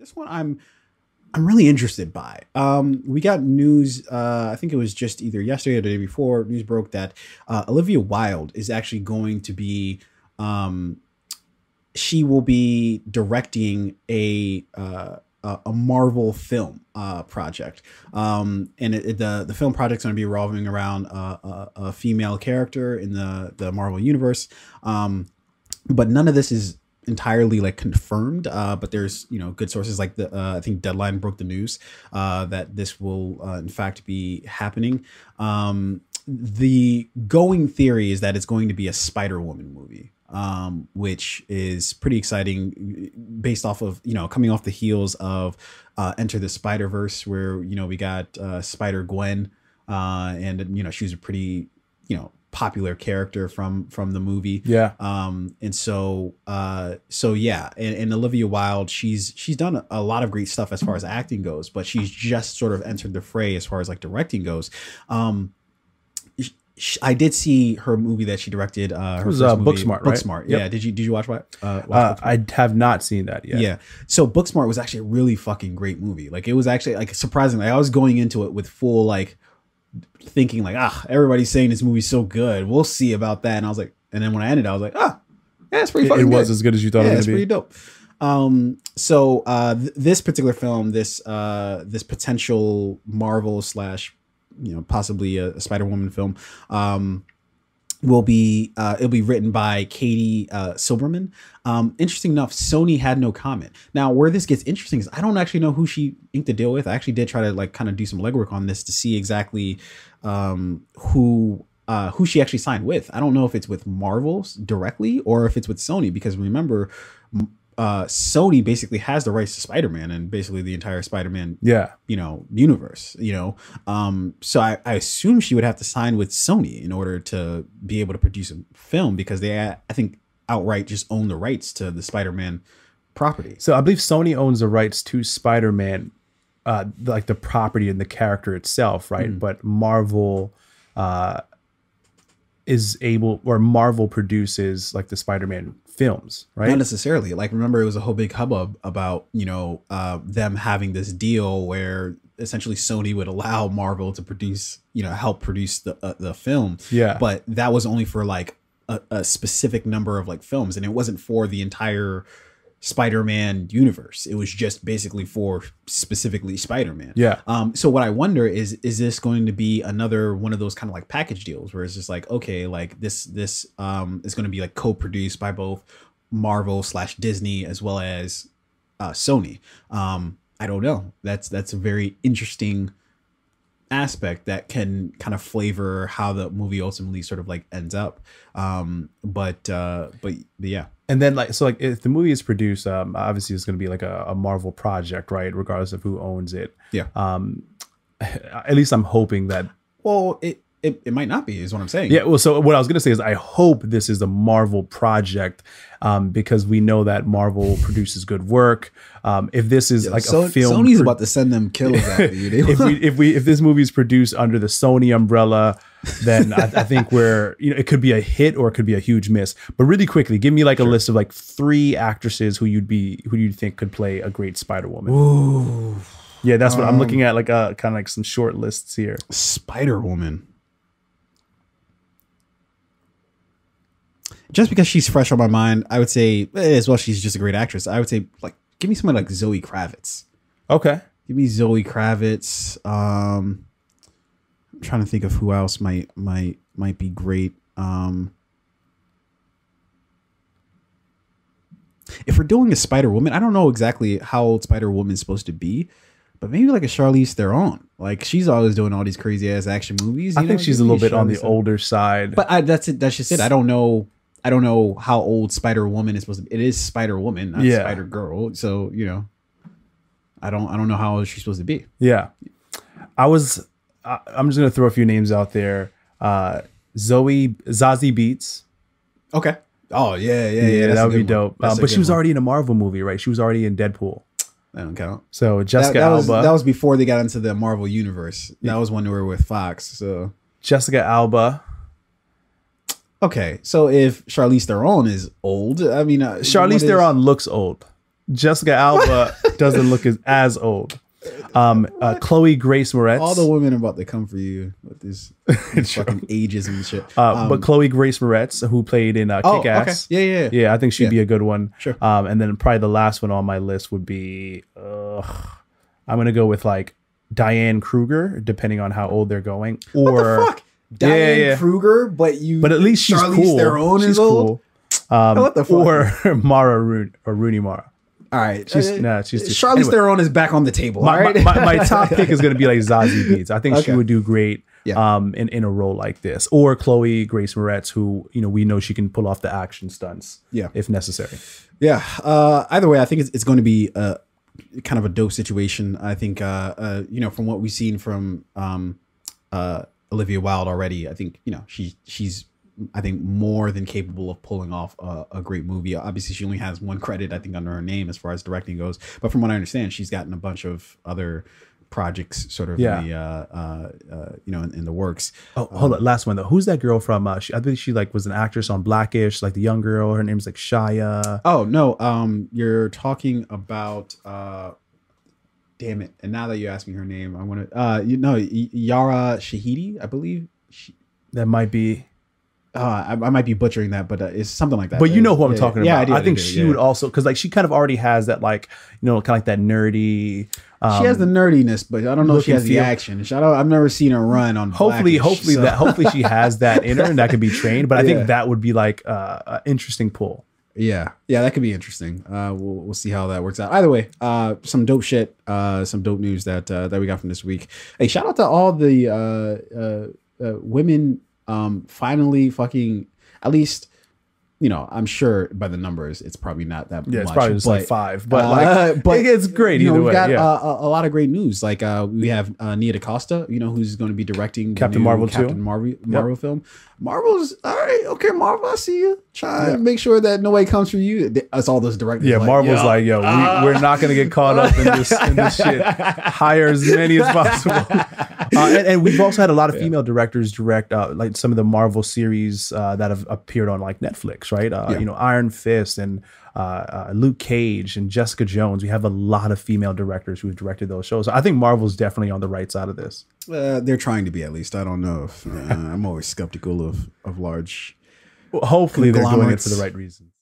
This one I'm really interested by. We got news. I think it was just either yesterday or the day before. News broke that Olivia Wilde is actually going to be. She will be directing a Marvel film project, and the film project's going to be revolving around a female character in the Marvel universe. But none of this is entirely like confirmed, but there's good sources like I think Deadline broke the news that this will in fact be happening. The going theory is that it's going to be a Spider-Woman movie, which is pretty exciting based off of coming off the heels of Enter the Spider-Verse, where we got Spider-Gwen, and she was a pretty popular character from the movie. Yeah. And so yeah, and Olivia Wilde, she's done a lot of great stuff as far as acting goes, but she's just sort of entered the fray as far as like directing goes. I did see her movie that she directed. Her was first movie, Booksmart, right? Booksmart. Yep. Yeah. Did you watch what? I have not seen that yet. Yeah. So Booksmart was actually a really fucking great movie. Like it was actually like surprisingly, I was going into it with full like thinking like, everybody's saying this movie's so good, we'll see about that. And I was like, and then when I ended, I was like, yeah, it's pretty fucking good. It was as good as you thought it was gonna be. Pretty dope. So this particular film, this potential Marvel slash possibly a Spider-Woman film, will be it'll be written by Katie Silberman. Interesting enough, Sony had no comment. Now, where this gets interesting is I don't actually know who she inked the deal with. I actually did try to like kind of do some legwork on this to see exactly who she actually signed with. I don't know if it's with Marvel directly or if it's with Sony, because remember, Sony basically has the rights to Spider-Man and basically the entire Spider-Man, universe, so I assume she would have to sign with Sony in order to be able to produce a film, because they, I think, outright just own the rights to the Spider-Man property. So I believe Sony owns the rights to Spider-Man, like the property and the character itself, right? But Marvel is able, or Marvel produces like the Spider-Man films, right? Not necessarily. Like, remember, it was a whole big hubbub about them having this deal where essentially Sony would allow Marvel to produce, help produce the film. Yeah, but that was only for like a specific number of like films, and it wasn't for the entire Spider-Man universe. It was just basically for specifically Spider-Man. Yeah. So what I wonder is this going to be another one of those kind of like package deals where it's just like, okay, like this is going to be like co-produced by both Marvel / Disney as well as Sony. I don't know. That's a very interesting aspect that can kind of flavor how the movie ultimately sort of like ends up. But yeah. And then like, so like if the movie is produced, obviously it's going to be like a Marvel project, right? Regardless of who owns it. Yeah. At least I'm hoping that. Well, it might not be, is what I'm saying. Yeah. Well, so what I was going to say is I hope this is the Marvel project, because we know that Marvel produces good work. If this is like a film, Sony's about to send them killers after you. if this movie is produced under the Sony umbrella, then I think we're, it could be a hit or it could be a huge miss. But really quickly, give me like a list of like 3 actresses who you'd think could play a great Spider-Woman. Ooh. Yeah, that's what I'm looking at, like kind of like some short lists here. Spider-Woman. Just because she's fresh on my mind, I would say, as well, she's just a great actress. I would say, like, give me somebody like Zoe Kravitz. Okay. Give me Zoe Kravitz. I'm trying to think of who else might be great. If we're doing a Spider-Woman, I don't know exactly how old Spider-Woman's supposed to be, but maybe like a Charlize Theron. Like, she's always doing all these crazy ass action movies. I think she's a little bit on the older side. But that's it. That's just it. I don't know how old Spider-Woman is supposed to be. It is Spider-Woman, not Spider-Girl. So, I don't know how old she's supposed to be. Yeah. I'm just going to throw a few names out there. Zazie Beetz. Okay. Oh, yeah. That would be dope. But she was already in a Marvel movie, right? She was already in Deadpool. That don't count. So Jessica Alba. That was before they got into the Marvel universe. That was when they were with Fox. So Jessica Alba. Okay, so if Charlize Theron is old, I mean, Charlize Theron looks old. Jessica Alba doesn't look as old. Chloe Grace Moretz. All the women about to come for you with this fucking ageism and shit. But Chloe Grace Moretz, who played in Kick-Ass. Okay. Yeah, I think she'd be a good one. Sure. And then probably the last one on my list would be, I'm going to go with like Diane Kruger, depending on how old they're going. Or, what the fuck? Diane Kruger, but at least she's Charlize cool. Theron is old? What the fuck? Or Rooney Mara. All right, she's Charlize Theron is back on the table. My top pick is going to be like Zazie Beetz. I think she would do great in a role like this. Or Chloe Grace Moretz, who we know she can pull off the action stunts if necessary. Yeah. Either way, I think it's going to be kind of a dope situation. I think from what we've seen from Olivia Wilde already, I think she's I think more than capable of pulling off a great movie. Obviously, she only has one credit, I think, under her name as far as directing goes. But from what I understand, she's gotten a bunch of other projects sort of in the works. Oh, hold on. Last one, though. Who's that girl from? I think she like was an actress on Blackish, like the young girl. Her name's like Shia. Oh, no. You're talking about... damn it. And now that you asked me her name, I want to... Yara Shahidi, I believe. That might be... I might be butchering that, but it's something like that. But you know who I'm talking about. Yeah, I think she would also, because like she kind of already has that like kind of like that nerdy. She has the nerdiness, but I don't know if she has the action. I've never seen her run on. Hopefully she has that in her and that can be trained. But I think that would be like an interesting pull. Yeah, that could be interesting. We'll see how that works out. Either way, some dope shit, some dope news that we got from this week. Hey, shout out to all the women. Finally fucking, at least, I'm sure by the numbers, it's probably not that much. Yeah, it's probably just like 5, but it's great either way. We got a lot of great news. Like we have Nia DaCosta, who's going to be directing Captain Marvel film. Marvel's all right. Okay, Marvel, I see you. Try and make sure that nobody comes for you. That's all those directors. Yeah, Marvel's we're not going to get caught up in this shit. Hire as many as possible. And we've also had a lot of female directors direct like some of the Marvel series that have appeared on like Netflix, right? Iron Fist and Luke Cage and Jessica Jones. We have a lot of female directors who have directed those shows. I think Marvel's definitely on the right side of this. They're trying to be, at least. I don't know if I'm always skeptical of large. Well, hopefully they're doing it for the right reasons.